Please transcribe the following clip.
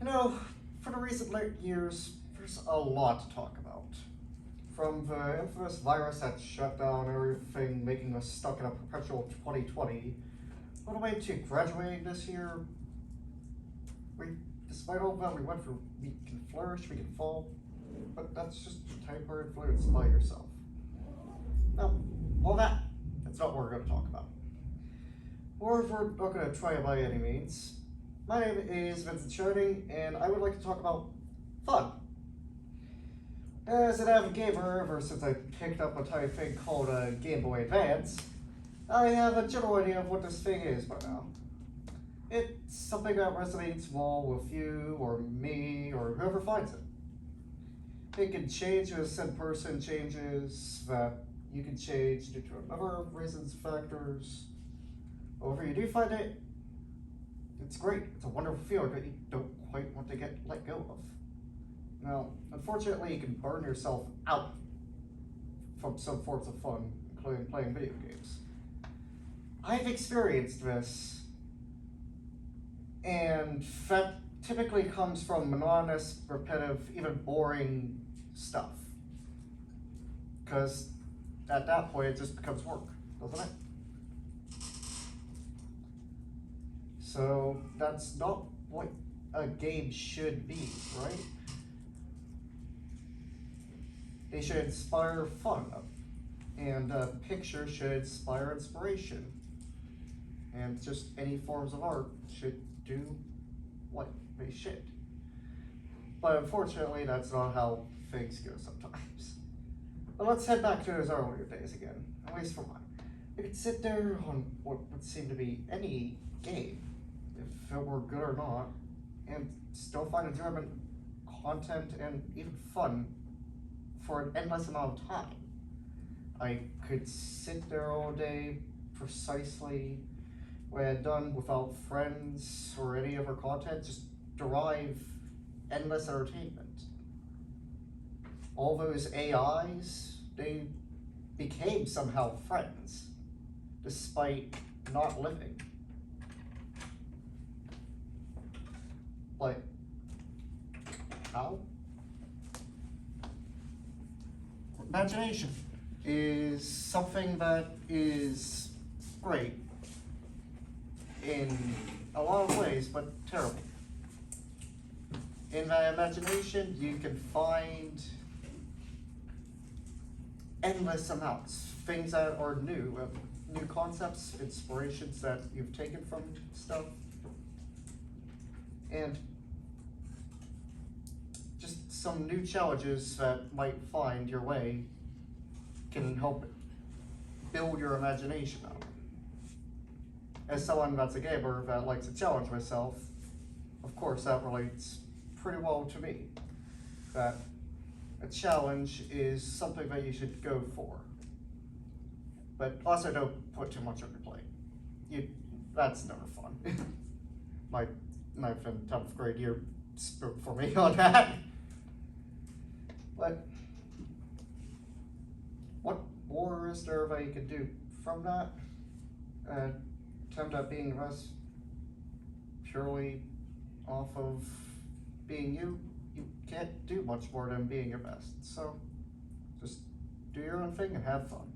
You know, for the recent years, there's a lot to talk about. From the infamous virus that shut down everything, making us stuck in a perpetual 2020, all the way to graduating this year. We, despite all that we went through, we can flourish, we can fall, but that's just temporary influence by yourself. Now, all that's not what we're going to talk about. Or we're not going to try it by any means. My name is Vincent Sharding, and I would like to talk about fun. As an avid gamer, ever since I picked up a tiny thing called a Game Boy Advance, I have a general idea of what this thing is by now. It's something that resonates well with you, or me, or whoever finds it. It can change as some person changes, that you can change due to a number of reasons, factors. However you do find it, it's great. It's a wonderful feeling that you don't quite want to let go of. Now, unfortunately, you can burn yourself out from some forms of fun, including playing video games. I've experienced this, and that typically comes from monotonous, repetitive, even boring stuff. Because at that point, it just becomes work, doesn't it? So that's not what a game should be, right? They should inspire fun, and a picture should inspire inspiration. And just any forms of art should do what they should. But unfortunately, that's not how things go sometimes. But let's head back to those earlier days again, at least for mine. You could sit there on what would seem to be any game, if it were good or not, and still find enjoyment, content, and even fun for an endless amount of time. I could sit there all day precisely what I had done without friends or any other content, just derive endless entertainment. All those AIs, they became somehow friends, despite not living. But how? Imagination is something that is great in a lot of ways, but terrible. In that imagination, you can find endless amounts, things that are new concepts, inspirations that you've taken from stuff, and just some new challenges that might find your way can help build your imagination up. As someone that's a gamer that likes to challenge myself, of course that relates pretty well to me. That a challenge is something that you should go for. But also don't put too much on your plate. That's never fun. My 9th and 10th grade year spoke for me on that. But what more is there that you could do from that? Attempt at being the best purely off of being you can't do much more than being your best. So just do your own thing and have fun.